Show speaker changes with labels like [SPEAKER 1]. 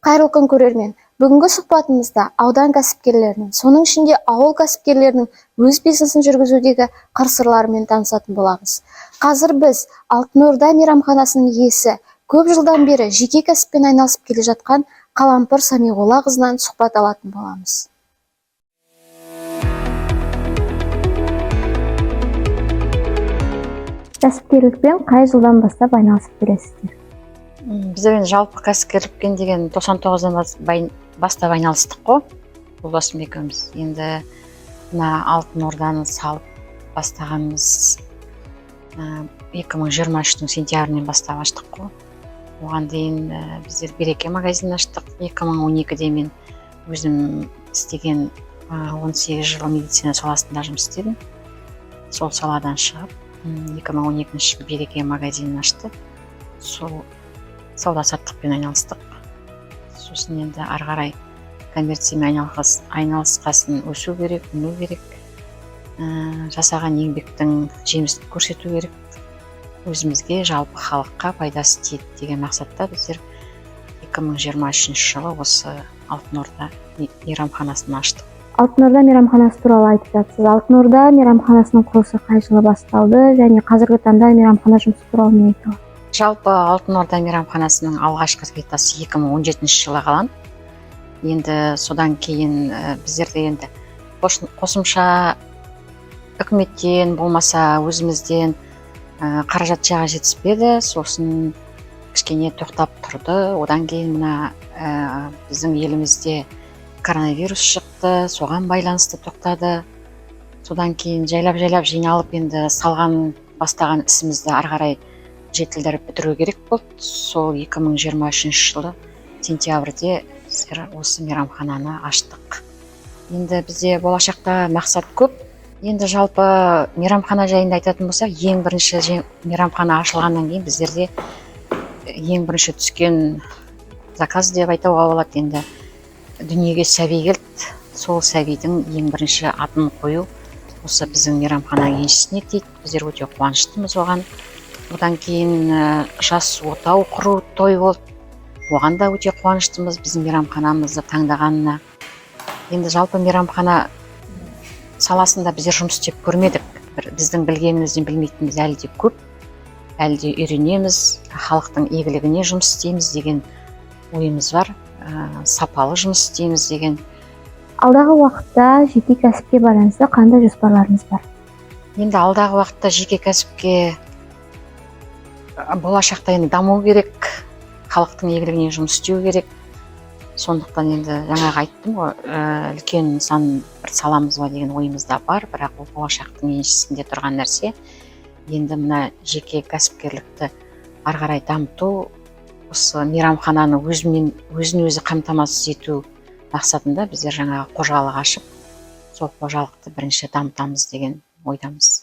[SPEAKER 1] Қайырлы күн көрермен. Бүгінгі сұхбатымызда аудан кәсіпкерлерінің, соның ішінде ауыл кәсіпкерлерінің өз бизнесін жүргізудегі қыр-сырларымен танысатын боламыз. Қазір біз Алтын Орда мейрамханасының иесі, көп жылдан бері жеке кәсіппен айналысып келе жатқан Қалампыр Самиғолла қызынан сұхбат алатын боламыз. Кәсіпкерлікпен қай жылдан бастап айналысып келесіздер?
[SPEAKER 2] Біздер жалпы кәсіпкерлікпен деген 99-дан бастап айналыстық қой, бұл досым екеуміз. Енді мына Алтын Орданы салып бастағанымыз 2023-тің сентябрінен бастап аштық қой. Оған дейін біздер Береке магазин аштық. 2012-де мен өзім істеген 18 жыл медицина саласында жұмыс істедім. Сол саладан шығып 2012 Береке магазинін ашты. Сол сауда-саттықпен айналыстық. Сосын енді ары қарай коммерциямен айналысқасын өсу керек, өну керек. Жасаған еңбектің жемісін көрсету керек. Өзімізге, жалпы халыққа пайдасы тиеді деген мақсатта біздер 2023 жылы осы Алтын Орда мейрамханасын аштық.
[SPEAKER 1] Алтын Орда мейрамханасы туралы айтып жатсыз. Алтын Орда мейрамханасының құрылысы қай жылы басталды және қазіргі таңда мейрамхана жұмысы туралы не айта аласыз?
[SPEAKER 2] Жалпы Алтын Орда мейрамханасының алғашқы іргетасы 2017 жылы қаланды. Енді содан кейін біздерде енді қосымша үкіметтен болмаса өзімізден қаражат жағы жетіспеді. Сосын кішкене тоқтап тұрды. Одан кейін мына біздің елімізде коронавирус шықты, соған байланысты тоқтады. Содан кейін жайлап жиналып енді бастаған ісімізді ары қарай жетілдіріп бітіру керек болды. Сол 2023 жылы сентябрьде біздер осы мейрамхананы аштық. Енді бізде болашақта мақсат көп. Енді жалпы мейрамхана жайында айтатын болсақ, ең бірінші мейрамхана ашылғаннан кейін біздерде ең бірінші түскен заказ деп айтуға болады. Енді дүниеге сәби келді. Сол сәбидің ең бірінші атын қою осы біздің мейрамхана еншісіне тиді. Біздер өте қуаныштымыз оған. Одан кейін жас отау құру той болды. Оған да өте қуаныштымыз біздің мейрамханамызды таңдағанына. Енді жалпы мейрамхана саласында біздер жұмыс істеп көрмедік. Біздің білгенімізден білмейтініміз әлі де көп. Әлі де үйренеміз, халықтың игілігіне жұмыс істейміз деген ойымыз бар. Сапалы жұмыс істейміз деген.
[SPEAKER 1] Алдағы уақытта жеке кәсіпке байланысты қандай жоспарларыңыз бар?
[SPEAKER 2] Енді алдағы уақытта жеке кәсіпке болашақта енді даму керек, халықтың игілігіне жұмыс істеу керек. Сондықтан енді жаңағы айттым ғой, үлкен нысан бір саламыз ба деген ойымызда бар, бірақ ол болашақтың еншісінде тұрған нәрсе. Енді мына жеке кәсіпкерлікті ары қарай дамыту, осы мейрамхананы өзін өзі қамтамасыз ету мақсатында біздер жаңағы қожалық ашып, сол қожалықты бірінші дамытамыз деген ойдамыз.